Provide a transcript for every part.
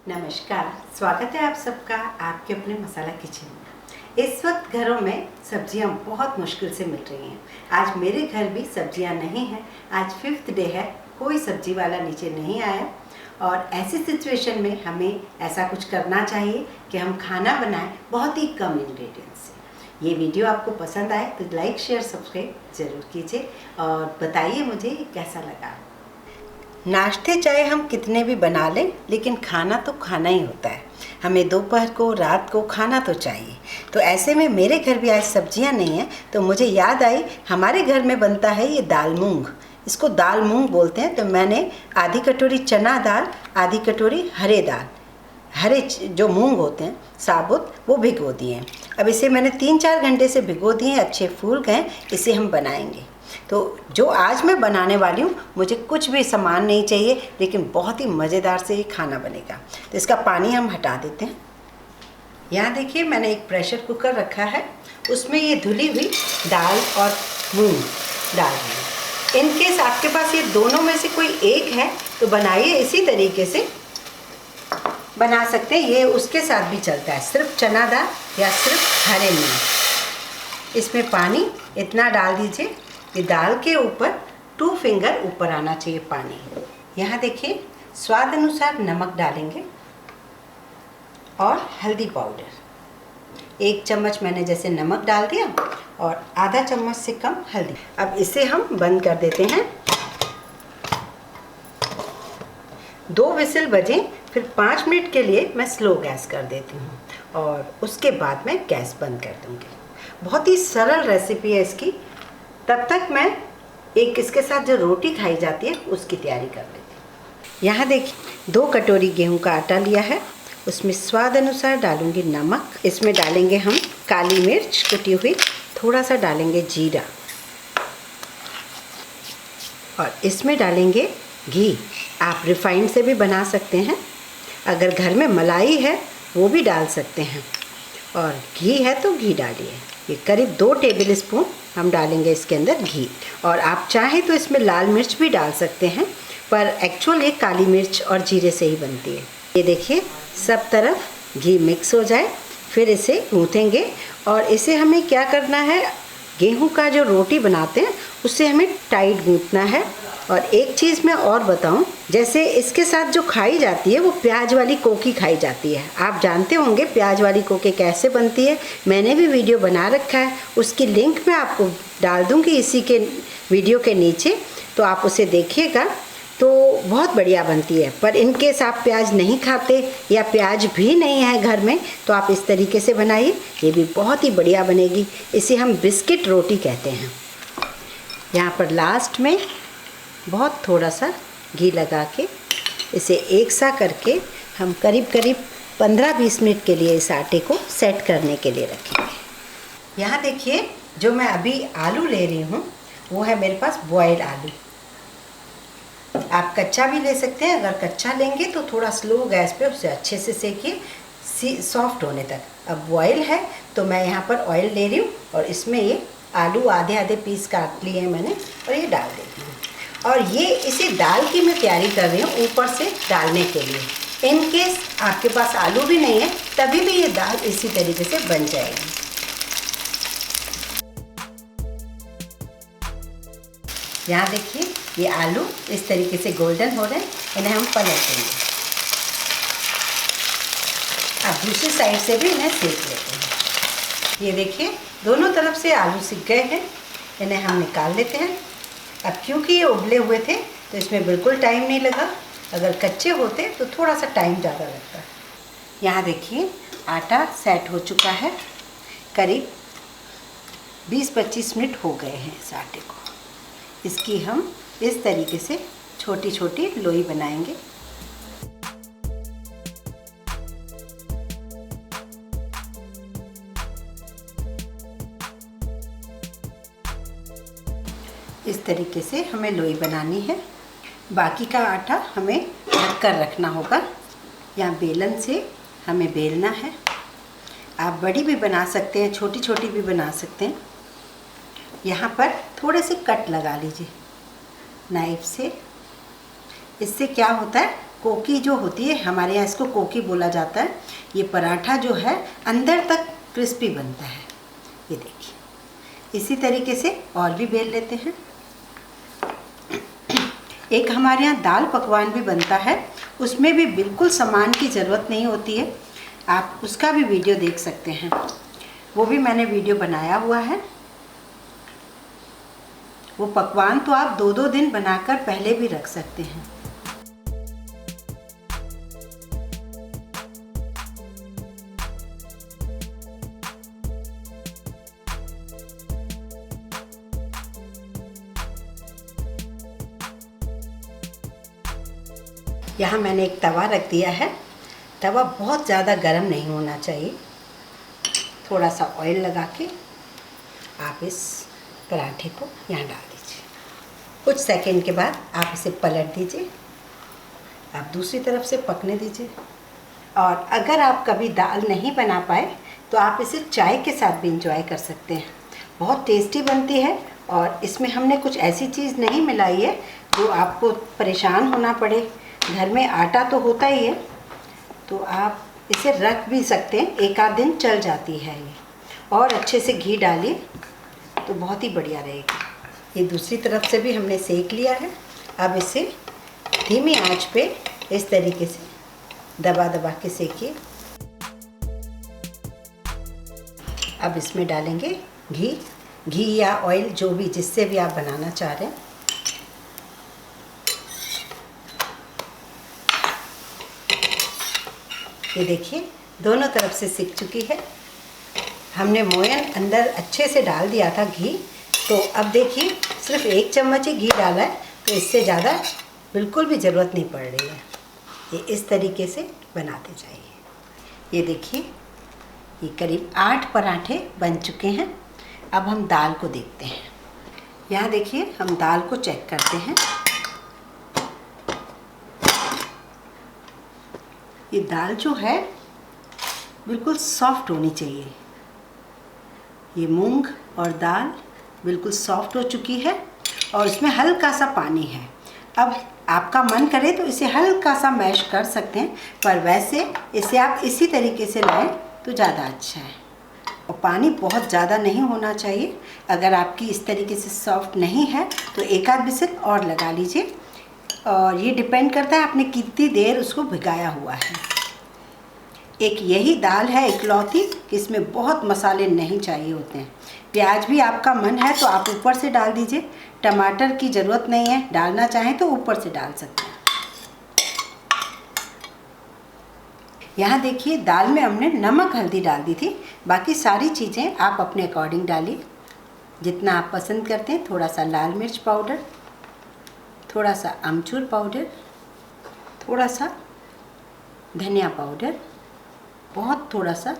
नमस्कार, स्वागत है आप सबका आपके अपने मसाला किचन में। इस वक्त घरों में सब्जियां बहुत मुश्किल से मिल रही हैं। आज मेरे घर भी सब्जियां नहीं हैं। आज 5th डे है, कोई सब्जी वाला नीचे नहीं आया और ऐसी सिचुएशन में हमें ऐसा कुछ करना चाहिए कि हम खाना बनाएं बहुत ही कम इंग्रेडिएंट्स से। ये वीडियो आपको पसंद आए तो लाइक शेयर सब्सक्राइब ज़रूर कीजिए और बताइए मुझे कैसा लगा। नाश्ते चाहे हम कितने भी बना लें, लेकिन खाना तो खाना ही होता है। हमें दोपहर को, रात को खाना तो चाहिए। तो ऐसे में मेरे घर भी आज सब्जियां नहीं हैं, तो मुझे याद आई हमारे घर में बनता है ये दाल मूंग। इसको दाल मूंग बोलते हैं। तो मैंने आधी कटोरी चना दाल, आधी कटोरी हरे दाल, हरे जो मूंग होते हैं साबुत, वो भिगो दिए हैं। अब इसे मैंने 3-4 घंटे से भिगो दिए, अच्छे फूल गए। इसे हम बनाएंगे। तो जो आज मैं बनाने वाली हूँ, मुझे कुछ भी सामान नहीं चाहिए, लेकिन बहुत ही मज़ेदार से ये खाना बनेगा। तो इसका पानी हम हटा देते हैं। यहाँ देखिए, मैंने एक प्रेशर कुकर रखा है, उसमें ये धुली हुई दाल और मूंग डाल रही हूँ। इनकेस आपके पास ये दोनों में से कोई एक है तो बनाइए, इसी तरीके से बना सकते हैं। ये उसके साथ भी चलता है, सिर्फ चना दाल या सिर्फ हरे मूंग। इसमें पानी इतना डाल दीजिए, ये दाल के ऊपर 2 फिंगर ऊपर आना चाहिए पानी। यहाँ देखिए, स्वाद अनुसार नमक डालेंगे और हल्दी पाउडर 1 चम्मच मैंने जैसे नमक डाल दिया और आधा चम्मच से कम हल्दी। अब इसे हम बंद कर देते हैं। 2 विसिल बजे, फिर 5 मिनट के लिए मैं स्लो गैस कर देती हूँ और उसके बाद मैं गैस बंद कर दूँगी। बहुत ही सरल रेसिपी है इसकी। तब तक मैं एक इसके साथ जो रोटी खाई जाती है उसकी तैयारी कर लेती हूँ। यहाँ देखिए, 2 कटोरी गेहूं का आटा लिया है, उसमें स्वाद अनुसार डालूंगी नमक। इसमें डालेंगे हम काली मिर्च कुटी हुई, थोड़ा सा डालेंगे जीरा और इसमें डालेंगे घी। आप रिफाइंड से भी बना सकते हैं, अगर घर में मलाई है वो भी डाल सकते हैं, और घी है तो घी डालिए। ये करीब 2 टेबल स्पून हम डालेंगे इसके अंदर घी। और आप चाहें तो इसमें लाल मिर्च भी डाल सकते हैं, पर एक्चुअल ये काली मिर्च और जीरे से ही बनती है। ये देखिए, सब तरफ घी मिक्स हो जाए, फिर इसे गूँथेंगे। और इसे हमें क्या करना है, गेहूं का जो रोटी बनाते हैं उससे हमें टाइट गूँथना है। और एक चीज़ मैं और बताऊं, जैसे इसके साथ जो खाई जाती है वो प्याज वाली कोकी खाई जाती है। आप जानते होंगे प्याज वाली कोकी कैसे बनती है, मैंने भी वीडियो बना रखा है, उसकी लिंक मैं आपको डाल दूंगी इसी के वीडियो के नीचे, तो आप उसे देखिएगा। तो बहुत बढ़िया बनती है। पर इनकेस आप प्याज नहीं खाते या प्याज भी नहीं है घर में, तो आप इस तरीके से बनाइए, ये भी बहुत ही बढ़िया बनेगी। इसे हम बिस्किट रोटी कहते हैं। यहाँ पर लास्ट में बहुत थोड़ा सा घी लगा के इसे एक सा करके हम करीब 15-20 मिनट के लिए इस आटे को सेट करने के लिए रखेंगे। यहाँ देखिए, जो मैं अभी आलू ले रही हूँ वो है मेरे पास बॉयल्ड आलू। आप कच्चा भी ले सकते हैं, अगर कच्चा लेंगे तो थोड़ा स्लो गैस पे उसे अच्छे से सेकिए सॉफ्ट होने तक। अब बॉयल है तो मैं यहाँ पर ऑयल ले रही हूँ और इसमें ये आलू आधे पीस काट लिए हैं मैंने और ये डाल देती हूँ। और ये इसे दाल की मैं तैयारी कर रही हूँ ऊपर से डालने के लिए। इन केस आपके पास आलू भी नहीं है तभी भी ये दाल इसी तरीके से बन जाएगी। यहाँ देखिए, ये आलू इस तरीके से गोल्डन हो रहे हैं, इन्हें हम पलट देंगे। अब दूसरी साइड से भी इन्हें सेक लेते हैं। ये देखिए, दोनों तरफ से आलू सिक गए हैं, इन्हें हम निकाल लेते हैं। अब क्योंकि ये उबले हुए थे तो इसमें बिल्कुल टाइम नहीं लगा, अगर कच्चे होते तो थोड़ा सा टाइम ज़्यादा लगता। यहाँ देखिए, आटा सेट हो चुका है, करीब 20-25 मिनट हो गए हैं इस आटे को। इसकी हम इस तरीके से छोटी छोटी लोई बनाएंगे। इस तरीके से हमें लोई बनानी है। बाकी का आटा हमें ढक कर रखना होगा। यहाँ बेलन से हमें बेलना है। आप बड़ी भी बना सकते हैं, छोटी छोटी भी बना सकते हैं। यहाँ पर थोड़े से कट लगा लीजिए नाइफ से। इससे क्या होता है, कोकी जो होती है, हमारे यहाँ इसको कोकी बोला जाता है। ये पराठा जो है अंदर तक क्रिस्पी बनता है। ये देखिए, इसी तरीके से और भी बेल लेते हैं। एक हमारे यहाँ दाल पकवान भी बनता है, उसमें भी बिल्कुल सामान की ज़रूरत नहीं होती है। आप उसका भी वीडियो देख सकते हैं, वो भी मैंने वीडियो बनाया हुआ है। वो पकवान तो आप 2-2 दिन बनाकर पहले भी रख सकते हैं। यहाँ मैंने एक तवा रख दिया है। तवा बहुत ज़्यादा गर्म नहीं होना चाहिए। थोड़ा सा ऑयल लगा के आप इस पराठे को यहाँ डाल दीजिए। कुछ सेकंड के बाद आप इसे पलट दीजिए। आप दूसरी तरफ से पकने दीजिए। और अगर आप कभी दाल नहीं बना पाए तो आप इसे चाय के साथ भी इंजॉय कर सकते हैं। बहुत टेस्टी बनती है और इसमें हमने कुछ ऐसी चीज़ नहीं मिलाई है जो आपको परेशान होना पड़े। घर में आटा तो होता ही है, तो आप इसे रख भी सकते हैं, 1 आध दिन चल जाती है ये। और अच्छे से घी डालिए तो बहुत ही बढ़िया रहेगी। ये दूसरी तरफ से भी हमने सेक लिया है। अब इसे धीमी आंच पे इस तरीके से दबा दबा के सेकिए। अब इसमें डालेंगे घी या ऑयल, जो भी जिससे भी आप बनाना चाह रहे हैं। ये देखिए, दोनों तरफ से सिक चुकी है। हमने मोयन अंदर अच्छे से डाल दिया था घी, तो अब देखिए सिर्फ 1 चम्मच ही घी डाला है, तो इससे ज़्यादा बिल्कुल भी ज़रूरत नहीं पड़ रही है। ये इस तरीके से बनाते जाइए। ये देखिए, ये करीब 8 पराठे बन चुके हैं। अब हम दाल को देखते हैं। यहाँ देखिए, हम दाल को चेक करते हैं। ये दाल जो है बिल्कुल सॉफ्ट होनी चाहिए। ये मूंग और दाल बिल्कुल सॉफ्ट हो चुकी है और इसमें हल्का सा पानी है। अब आपका मन करे तो इसे हल्का सा मैश कर सकते हैं, पर वैसे इसे आप इसी तरीके से लाएं तो ज़्यादा अच्छा है। और पानी बहुत ज़्यादा नहीं होना चाहिए। अगर आपकी इस तरीके से सॉफ्ट नहीं है तो 1 आध विसिल और लगा लीजिए। और ये डिपेंड करता है आपने कितनी देर उसको भिगाया हुआ है। एक यही दाल है इकलौती कि इसमें बहुत मसाले नहीं चाहिए होते हैं। प्याज भी आपका मन है तो आप ऊपर से डाल दीजिए। टमाटर की ज़रूरत नहीं है, डालना चाहें तो ऊपर से डाल सकते हैं। यहाँ देखिए, दाल में हमने नमक हल्दी डाल दी थी। बाकी सारी चीज़ें आप अपने अकॉर्डिंग डालिए, जितना आप पसंद करते हैं। थोड़ा सा लाल मिर्च पाउडर, थोड़ा सा अमचूर पाउडर, थोड़ा सा धनिया पाउडर, बहुत थोड़ा सा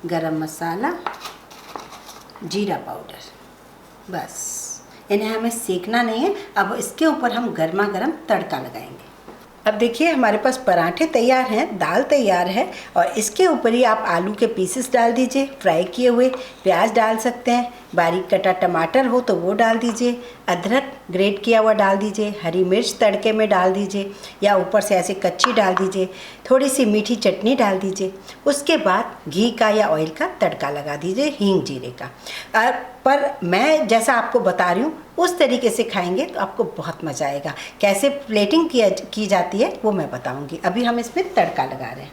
गरम मसाला, जीरा पाउडर। बस इन्हें हमें सेकना नहीं है। अब इसके ऊपर हम गर्मा गर्म तड़का लगाएंगे। अब देखिए, हमारे पास पराठे तैयार हैं, दाल तैयार है और इसके ऊपर ही आप आलू के पीसेस डाल दीजिए, फ्राई किए हुए। प्याज डाल सकते हैं, बारीक कटा टमाटर हो तो वो डाल दीजिए, अदरक ग्रेट किया हुआ डाल दीजिए, हरी मिर्च तड़के में डाल दीजिए या ऊपर से ऐसे कच्ची डाल दीजिए, थोड़ी सी मीठी चटनी डाल दीजिए। उसके बाद घी का या ऑयल का तड़का लगा दीजिए, हींग जीरे का। पर मैं जैसा आपको बता रही हूँ उस तरीके से खाएंगे तो आपको बहुत मज़ा आएगा। कैसे प्लेटिंग की जाती है वो मैं बताऊँगी। अभी हम इसमें तड़का लगा रहे हैं।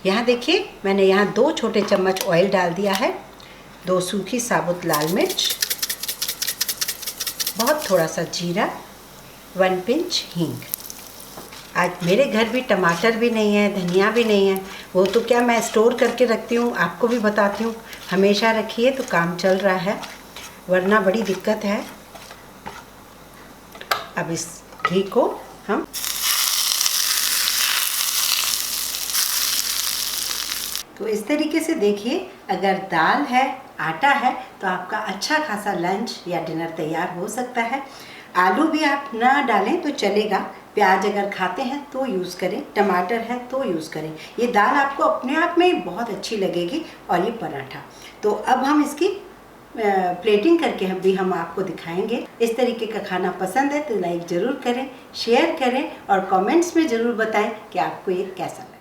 यहाँ देखिए, मैंने यहाँ 2 छोटे चम्मच ऑयल डाल दिया है, 2 सूखी साबुत लाल मिर्च, बहुत थोड़ा सा जीरा, 1 पिंच हींग। आज मेरे घर भी टमाटर भी नहीं है, धनिया भी नहीं है। वो तो क्या मैं स्टोर करके रखती हूँ, आपको भी बताती हूँ। हमेशा रखिए तो काम चल रहा है, वरना बड़ी दिक्कत है। अब इस घी को हम तो इस तरीके से देखिए, अगर दाल है, आटा है, तो आपका अच्छा खासा लंच या डिनर तैयार हो सकता है। आलू भी आप ना डालें तो चलेगा। प्याज अगर खाते हैं तो यूज़ करें, टमाटर है तो यूज़ करें। ये दाल आपको अपने आप में बहुत अच्छी लगेगी। और ये पराठा, तो अब हम इसकी प्लेटिंग करके हम आपको दिखाएंगे। इस तरीके का खाना पसंद है तो लाइक ज़रूर करें, शेयर करें और कमेंट्स में ज़रूर बताएं कि आपको ये कैसा लगा।